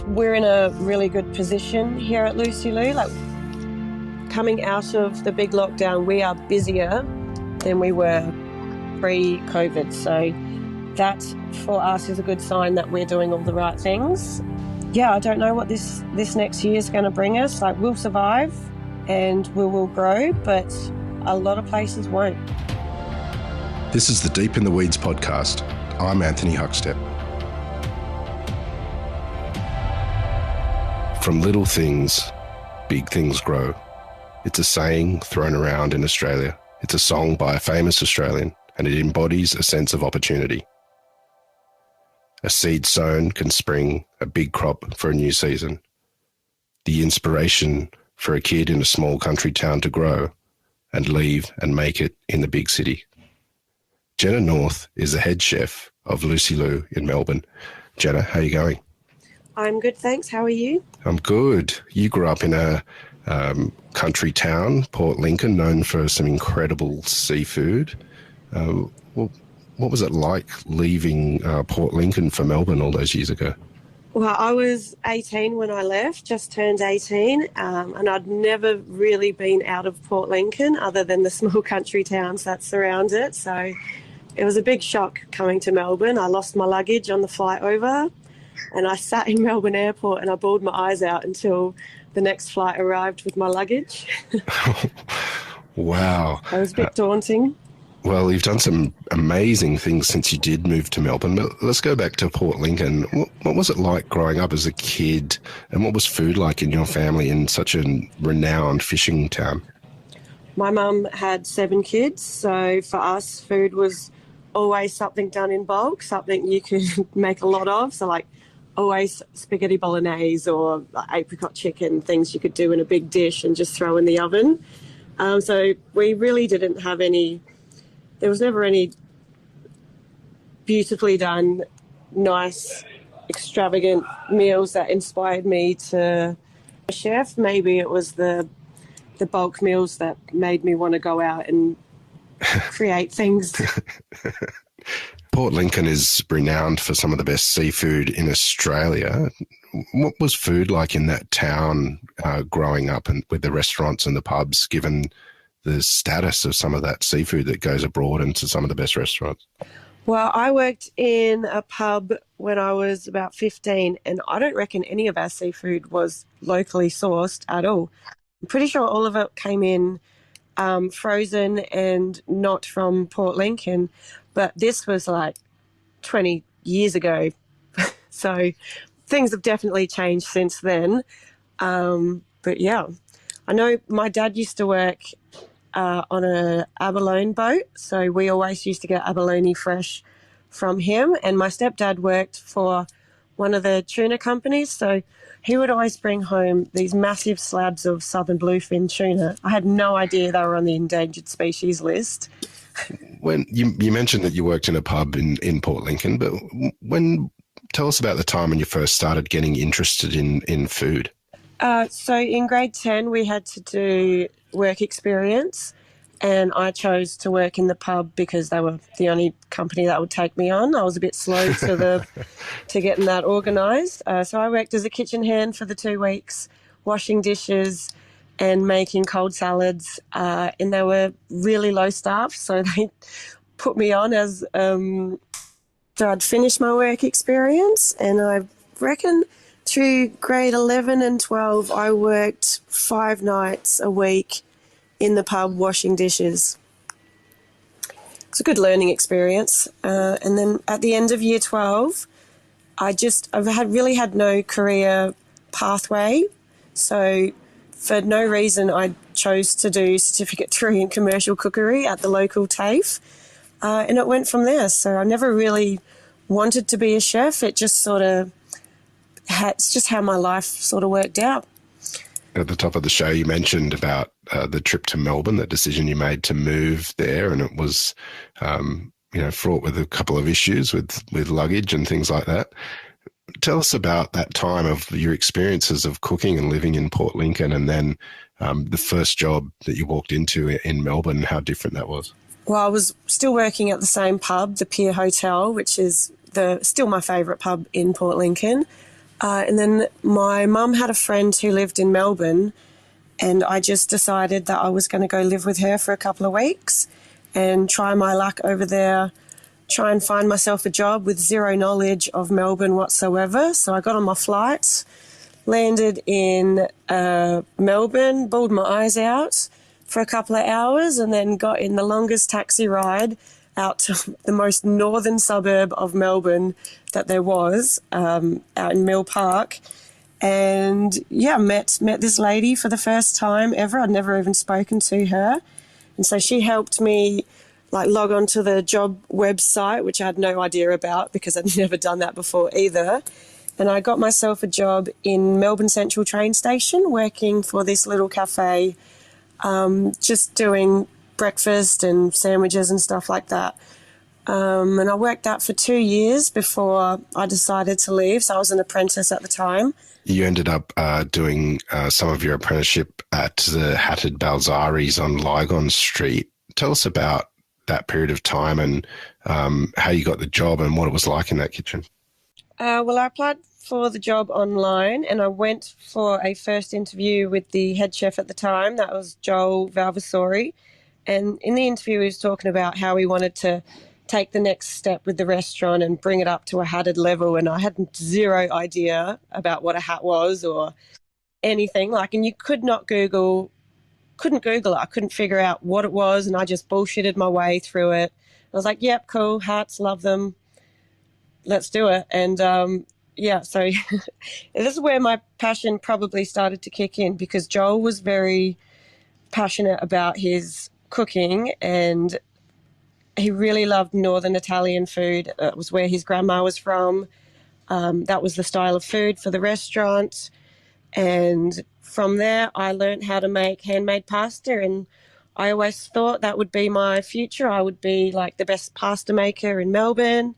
we're in a really good position here at Lucy Lou. Like, coming out of the big lockdown, we are busier than we were pre-COVID. So that for us is a good sign that we're doing all the right things. Yeah, I don't know what this next year is going to bring us. Like, we'll survive and we will grow, but a lot of places won't. This is the Deep in the Weeds podcast. I'm Anthony Huckstep. From little things, big things grow. It's a saying thrown around in Australia. It's a song by a famous Australian, and it embodies a sense of opportunity. A seed sown can spring a big crop for a new season. The inspiration for a kid in a small country town to grow and leave and make it in the big city. Jenna North is the head chef of Lucy Lou in Melbourne. Jenna, how are you going? I'm good, thanks. How are you? I'm good. You grew up in a country town, Port Lincoln, known for some incredible seafood. What was it like leaving Port Lincoln for Melbourne all those years ago? Well, I was 18 when I left, just turned 18, and I'd never really been out of Port Lincoln other than the small country towns that surround it. So it was a big shock coming to Melbourne. I lost my luggage on the flight over, and I sat in Melbourne airport and I bawled my eyes out until the next flight arrived with my luggage. Wow. It was a bit daunting. Well, you've done some amazing things since you did move to Melbourne, but let's go back to Port Lincoln. What was it like growing up as a kid, and what was food like in your family in such a renowned fishing town? My mum had 7 kids, so for us, food was always something done in bulk, something you could make a lot of. So, like, always spaghetti bolognese or apricot chicken, things you could do in a big dish and just throw in the oven. So we really didn't have there was never any beautifully done, nice, extravagant meals that inspired me to be a chef. Maybe it was the bulk meals that made me want to go out and create things. Port Lincoln is renowned for some of the best seafood in Australia. What was food like in that town growing up and with the restaurants and the pubs, given the status of some of that seafood that goes abroad into some of the best restaurants? Well, I worked in a pub when I was about 15, and I don't reckon any of our seafood was locally sourced at all. I'm pretty sure all of it came in frozen and not from Port Lincoln, but this was like 20 years ago. So things have definitely changed since then. But yeah, I know my dad used to work on a abalone boat, so we always used to get abalone fresh from him, and my stepdad worked for one of the tuna companies, so he would always bring home these massive slabs of southern bluefin tuna. I had no idea they were on the endangered species list. When you mentioned that you worked in a pub in Port Lincoln, but tell us about the time when you first started getting interested in food. So in grade 10, we had to do work experience, and I chose to work in the pub because they were the only company that would take me on. I was a bit slow to getting that organised. So I worked as a kitchen hand for the 2 weeks, washing dishes and making cold salads, and they were really low staff, so they put me on as so I'd finish my work experience, and I reckon through grade 11 and 12, I worked 5 nights a week in the pub washing dishes. It's a good learning experience. And then at the end of year 12, I really had no career pathway. So for no reason, I chose to do Certificate 3 in commercial cookery at the local TAFE. And it went from there. So I never really wanted to be a chef. It just it's just how my life sort of worked out. At the top of the show, you mentioned about the trip to Melbourne, the decision you made to move there, and it was, fraught with a couple of issues with luggage and things like that. Tell us about that time of your experiences of cooking and living in Port Lincoln, and then the first job that you walked into in Melbourne, how different that was. Well, I was still working at the same pub, the Pier Hotel, which is still my favourite pub in Port Lincoln. And then my mum had a friend who lived in Melbourne, and I just decided that I was going to go live with her for a couple of weeks and try my luck over there, try and find myself a job with zero knowledge of Melbourne whatsoever. So I got on my flight, landed in Melbourne, bawled my eyes out for a couple of hours, and then got in the longest taxi ride out to the most northern suburb of Melbourne that there was, out in Mill Park. And yeah, met this lady for the first time ever. I'd never even spoken to her. And so she helped me like log on to the job website, which I had no idea about because I'd never done that before either. And I got myself a job in Melbourne Central train station working for this little cafe, just doing breakfast and sandwiches and stuff like that. And I worked that for 2 years before I decided to leave. So I was an apprentice at the time. You ended up doing some of your apprenticeship at the Hatted Balzaris on Lygon Street. Tell us about that period of time and how you got the job and what it was like in that kitchen. Well, I applied for the job online and I went for a first interview with the head chef at the time. That was Joel Valvasori. And in the interview, he was talking about how he wanted to take the next step with the restaurant and bring it up to a hatted level. And I had zero idea about what a hat was or anything. And you couldn't Google it. I couldn't figure out what it was. And I just bullshitted my way through it. I was like, yep, cool, hats, love them. Let's do it. And so this is where my passion probably started to kick in because Joel was very passionate about his cooking and he really loved Northern Italian food. It was where his grandma was from. That was the style of food for the restaurant. And from there, I learned how to make handmade pasta. And I always thought that would be my future. I would be like the best pasta maker in Melbourne.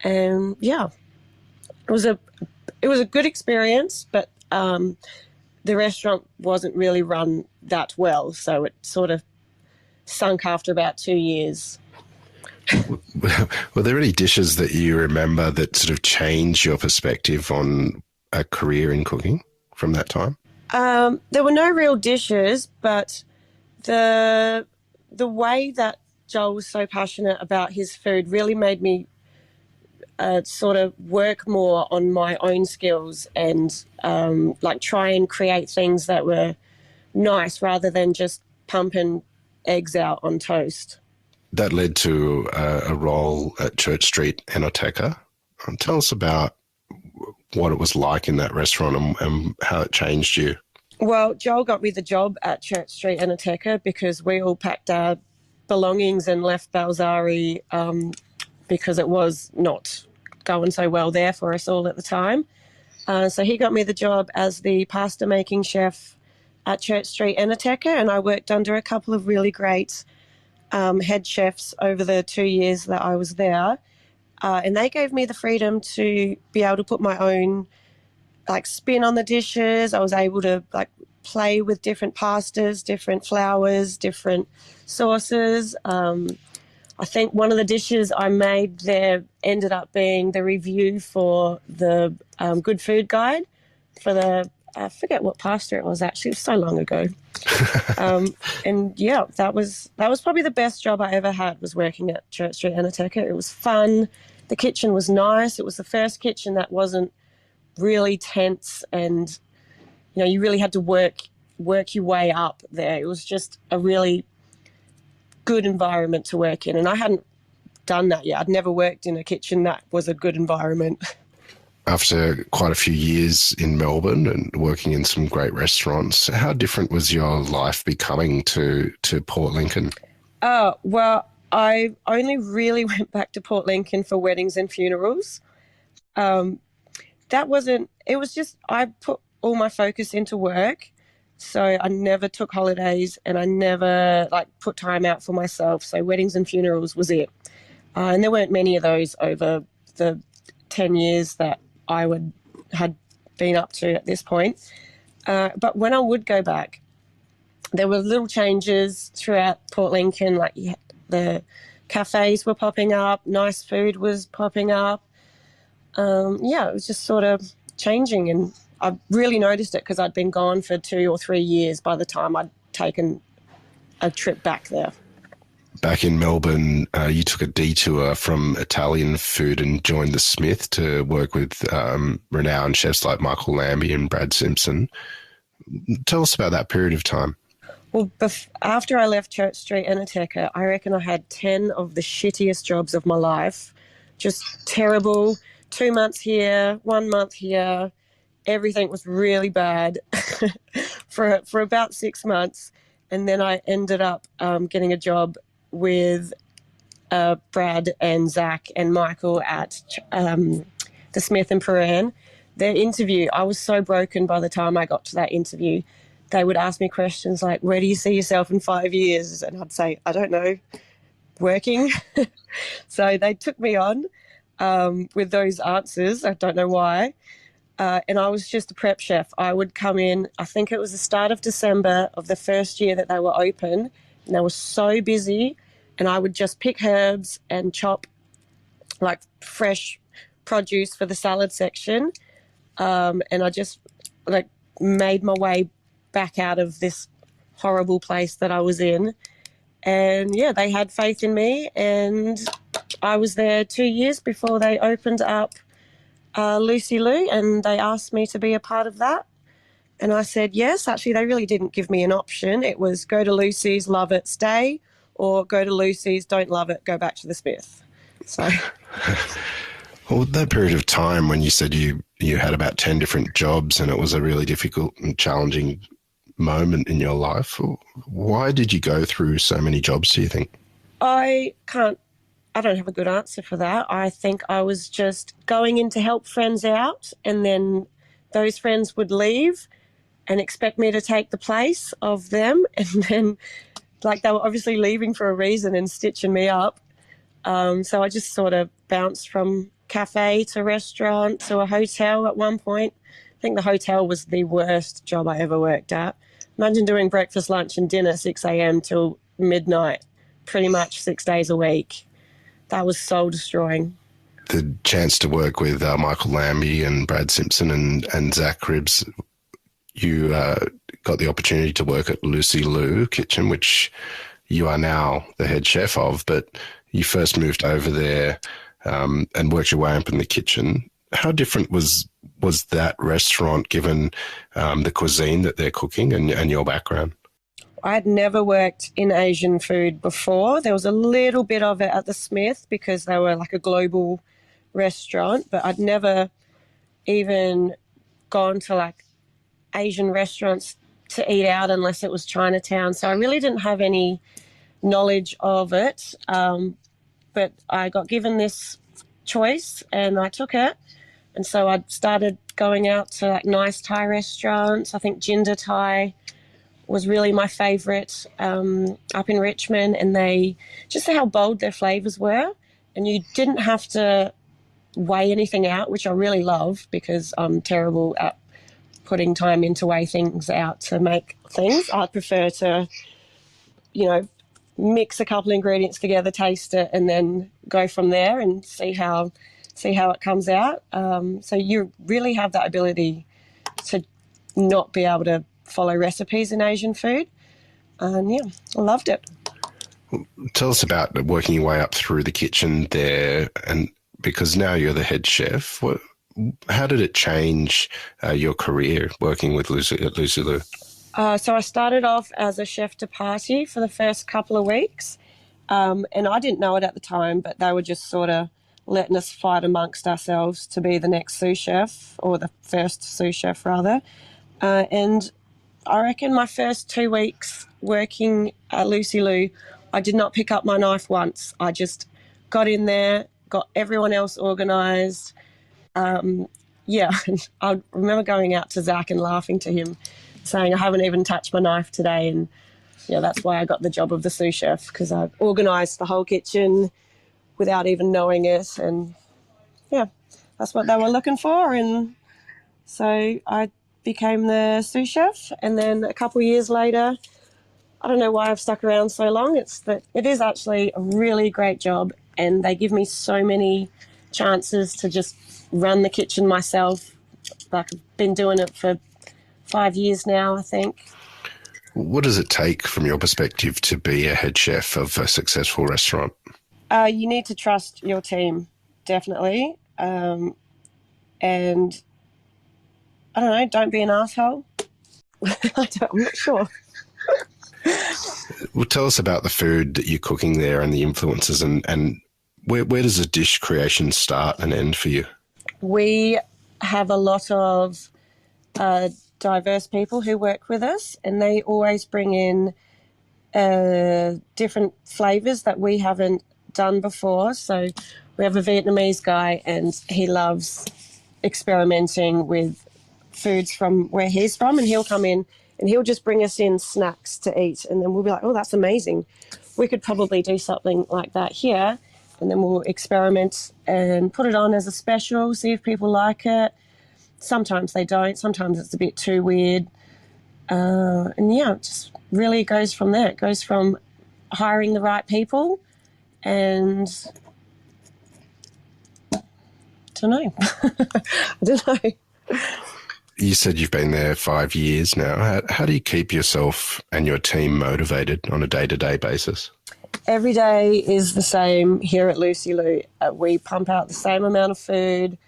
And yeah, it was a good experience, but the restaurant wasn't really run that well. So it sort of sunk after about 2 years. Were there any dishes that you remember that sort of changed your perspective on a career in cooking from that time? There were no real dishes, but the way that Joel was so passionate about his food really made me sort of work more on my own skills and try and create things that were nice rather than just pumping eggs out on toast. That led to a role at Church Street Enoteca. Tell us about what it was like in that restaurant and how it changed you. Well, Joel got me the job at Church Street Enoteca because we all packed our belongings and left Balzari because it was not going so well there for us all at the time. So he got me the job as the pasta making chef at Church Street Enoteca, and I worked under a couple of really great head chefs over the 2 years that I was there. And they gave me the freedom to be able to put my own spin on the dishes. I was able to play with different pastas, different flours, different sauces. I think one of the dishes I made there ended up being the review for the Good Food Guide for I forget what pasta it was actually. It was so long ago. And yeah, that was probably the best job I ever had, was working at Church Street Enoteca. It was fun. The kitchen was nice. It was the first kitchen that wasn't really tense and, you really had to work your way up there. It was just a really good environment to work in. And I hadn't done that yet. I'd never worked in a kitchen that was a good environment. After quite a few years in Melbourne and working in some great restaurants, how different was your life becoming to Port Lincoln? Well, I only really went back to Port Lincoln for weddings and funerals. It was just, I put all my focus into work. So I never took holidays and I never put time out for myself. So weddings and funerals was it. And there weren't many of those over the 10 years that I had been up to at this point. But when I would go back, there were little changes throughout Port Lincoln. The cafes were popping up, nice food was popping up. It was just sort of changing, and I really noticed it because I'd been gone for 2 or 3 years by the time I'd taken a trip back there. Back in Melbourne, you took a detour from Italian food and joined the Smith to work with renowned chefs like Michael Lambie and Brad Simpson. Tell us about that period of time. Well, after I left Church Street Enoteca, I reckon I had 10 of the shittiest jobs of my life. Just terrible. 2 months here, 1 month here. Everything was really bad for about 6 months. And then I ended up getting a job with Brad and Zach and Michael at the Smith and Perrin. Their interview, I was so broken by the time I got to that interview. They would ask me questions like, where do you see yourself in 5 years? And I'd say, I don't know, working. So they took me on with those answers. I don't know why. And I was just a prep chef. I would come in, I think it was the start of December of the first year that they were open, and they were so busy, and I would just pick herbs and chop like fresh produce for the salad section. And I just like made my way back out of this horrible place that I was in. And yeah, they had faith in me, and I was there 2 years before they opened up Lucy Lou, and they asked me to be a part of that. And I said yes. Actually, they really didn't give me an option. It was go to Lucy's, love it, stay, or go to Lucy's, don't love it, go back to the Smith. So Well, that period of time when you said you had about 10 different jobs and it was a really difficult and challenging moment in your life, why did you go through so many jobs, do you think? I don't have a good answer for that. I think I was just going in to help friends out, and then those friends would leave and expect me to take the place of them. And then, like, they were obviously leaving for a reason and stitching me up. So I just sort of bounced from cafe to restaurant to a hotel at one point. I think the hotel was the worst job I ever worked at. Imagine doing breakfast, lunch and dinner 6 a.m. till midnight, pretty much 6 days a week. That was soul destroying. The chance to work with Michael Lambie and Brad Simpson and Zach Cribbs, you got the opportunity to work at Lucy Lou Kitchen, which you are now the head chef of, but you first moved over there and worked your way up in the kitchen. How different was that restaurant given the cuisine that they're cooking and your background? I had never worked in Asian food before. There was a little bit of it at the Smith because they were like a global restaurant, but I'd never even gone to like Asian restaurants to eat out unless it was Chinatown. So I really didn't have any knowledge of it. But I got given this choice and I took it. And so I started going out to like nice Thai restaurants. I think Jinder Thai was really my favourite up in Richmond, and they just how bold their flavours were, and you didn't have to weigh anything out, which I really love because I'm terrible at putting time in to weigh things out to make things. I prefer to, mix a couple of ingredients together, taste it, and then go from there and see how it comes out. So you really have that ability to not be able to follow recipes in Asian food. And yeah, I loved it. Tell us about working your way up through the kitchen there, and because now you're the head chef. How did it change your career working with Lucy Lou? So I started off as a chef de partie for the first couple of weeks, and I didn't know it at the time, but they were just sort of letting us fight amongst ourselves to be the next sous chef, or the first sous chef rather. And I reckon my first 2 weeks working at Lucy Lou, I did not pick up my knife once. I just got in there, got everyone else organised. I remember going out to Zach and laughing to him, saying I haven't even touched my knife today. And yeah, that's why I got the job of the sous chef, because I organised the whole kitchen without even knowing it. And yeah, that's what they were looking for. And so I became the sous chef, and then a couple of years later, I don't know why I've stuck around so long. It's that it is actually a really great job, and they give me so many chances to just run the kitchen myself, Like, I've been doing it for 5 years now, I think. What does it take from your perspective to be a head chef of a successful restaurant? You need to trust your team, definitely. And I don't know, don't be an asshole. I'm not sure. Well, tell us about the food that you're cooking there and the influences, and where does a dish creation start and end for you? We have a lot of diverse people who work with us, and they always bring in different flavours that we haven't done before. So we have a Vietnamese guy, and he loves experimenting with foods from where he's from, and he'll come in and he'll just bring us in snacks to eat, and then we'll be like, oh, that's amazing. We could probably do something like that here, and then we'll experiment and put it on as a special, see if people like it. Sometimes they don't. Sometimes it's a bit too weird. And yeah, it just really goes from there. It goes from hiring the right people and I don't know. I don't know. You said you've been there 5 years now. How do you keep yourself and your team motivated on a day-to-day basis? Every day is the same here at Lucy Lou. We pump out the same amount of food.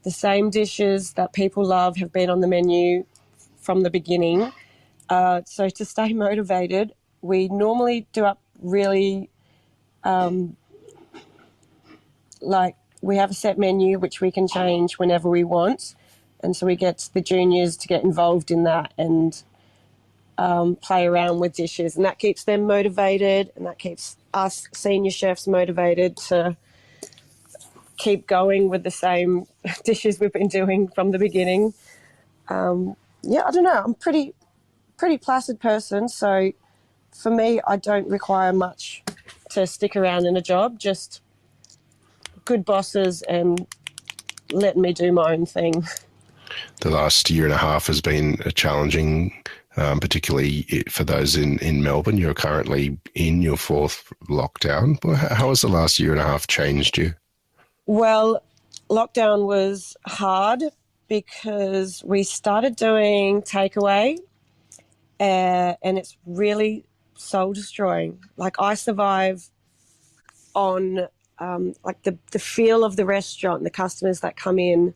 The same dishes that people love have been on the menu from the beginning. So to stay motivated, we normally do up really, like we have a set menu which we can change whenever we want. And so we get the juniors to get involved in that and play around with dishes. And that keeps them motivated, and that keeps us senior chefs motivated to keep going with the same dishes we've been doing from the beginning. Yeah, I don't know. I'm a pretty placid person, so for me, I don't require much to stick around in a job, just good bosses and letting me do my own thing. The last year and a half has been challenging, particularly for those in Melbourne. You're currently in your 4th lockdown. How has the last year and a half changed you? Well, lockdown was hard because we started doing takeaway and it's really soul destroying. Like, I survive on like the feel of the restaurant, the customers that come in.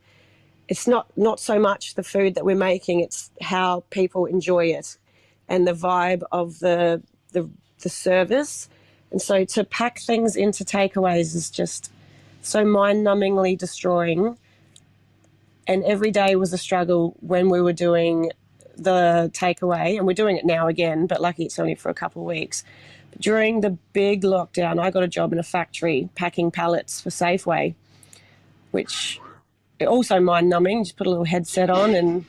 It's not so much the food that we're making, it's how people enjoy it and the vibe of the service. And so to pack things into takeaways is just so mind-numbingly destroying. And every day was a struggle when we were doing the takeaway, and we're doing it now again, but lucky it's only for a couple of weeks. But during the big lockdown, I got a job in a factory packing pallets for Safeway, which also mind-numbing. Just put a little headset on and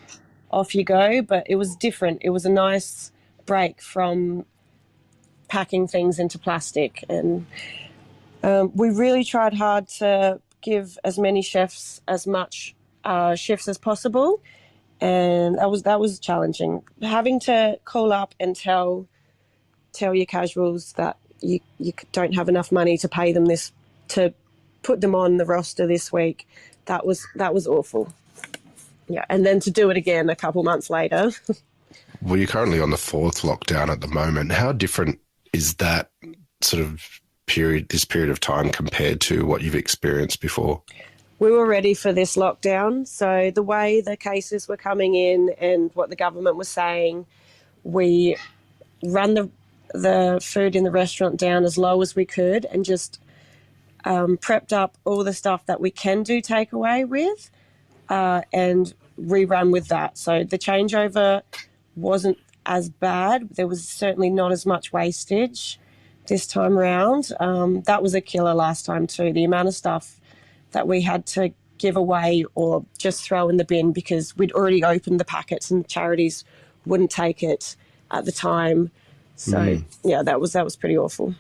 off you go. But it was different. It was a nice break from packing things into plastic. And we really tried hard to give as many chefs as much shifts as possible. And that was challenging. Having to call up and tell your casuals that you don't have enough money to pay them to put them on the roster this week. That was awful. Yeah, and then to do it again a couple months later. Well, you're currently on the 4th lockdown at the moment. How different is that sort of this period of time compared to what you've experienced before? We were ready for this lockdown. So the way the cases were coming in and what the government was saying, we ran the food in the restaurant down as low as we could and just prepped up all the stuff that we can do takeaway with and rerun with that. So the changeover wasn't as bad. There was certainly not as much wastage this time around. That was a killer last time too, the amount of stuff that we had to give away or just throw in the bin because we'd already opened the packets and charities wouldn't take it at the time. So, yeah, that was pretty awful.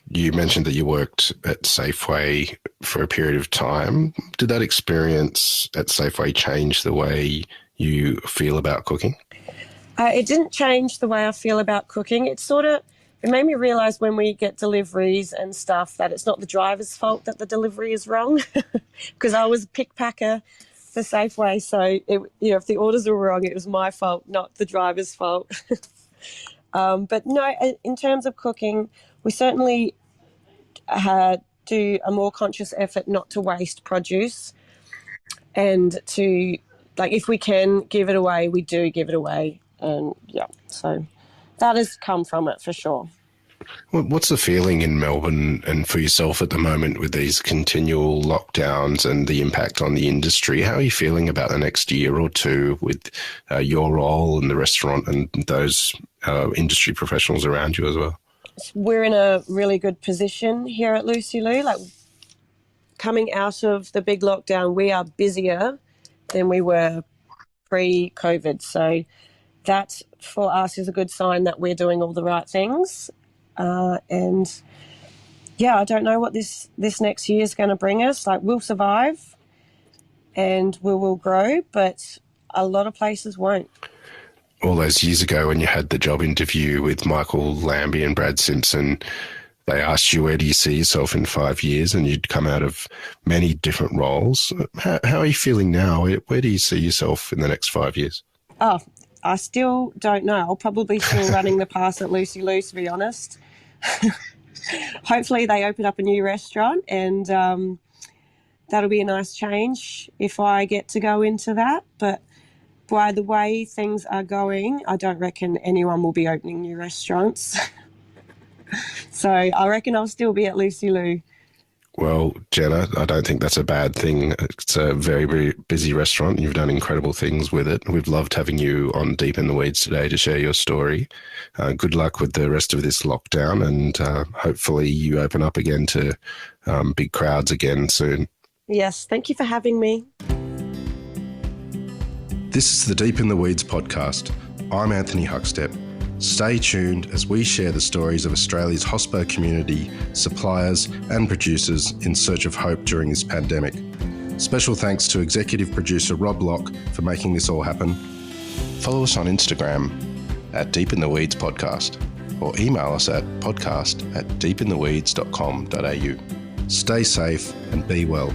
You mentioned that you worked at Safeway for a period of time. Did that experience at Safeway change the way you feel about cooking? It didn't change the way I feel about cooking. It made me realise when we get deliveries and stuff that it's not the driver's fault that the delivery is wrong because I was pick packer the safe way. So, if the orders were wrong, it was my fault, not the driver's fault. But no, in terms of cooking, we certainly do a more conscious effort not to waste produce, and to, like, if we can give it away, we do give it away. And yeah, so that has come from it for sure. What's the feeling in Melbourne and for yourself at the moment with these continual lockdowns and the impact on the industry? How are you feeling about the next year or two with your role in the restaurant and those industry professionals around you as well? We're in a really good position here at Lucy Lou. Like, coming out of the big lockdown, we are busier than we were pre-COVID. So that for us is a good sign that we're doing all the right things. And yeah, I don't know what this next year is going to bring us. Like, we'll survive and we will grow, but a lot of places won't. All those years ago when you had the job interview with Michael Lambie and Brad Simpson, they asked you, where do you see yourself in 5 years? And you'd come out of many different roles. How are you feeling now? Where do you see yourself in the next 5 years? Oh, I still don't know. I'll probably still running the pass at Lucy Lou, to be honest. Hopefully they open up a new restaurant, and that'll be a nice change if I get to go into that. But by the way things are going, I don't reckon anyone will be opening new restaurants. So I reckon I'll still be at Lucy Lou. Well, Jenna, I don't think that's a bad thing. It's a very, very busy restaurant. You've done incredible things with it. We've loved having you on Deep in the Weeds today to share your story. Good luck with the rest of this lockdown, and hopefully you open up again to big crowds again soon. Yes, thank you for having me. This is the Deep in the Weeds podcast. I'm Anthony Huckstep. Stay tuned as we share the stories of Australia's hospo community, suppliers and producers in search of hope during this pandemic. Special thanks to executive producer Rob Locke for making this all happen. Follow us on Instagram at Deep in the Weeds Podcast, or email us at podcast@deepintheweeds.com.au. Stay safe and be well.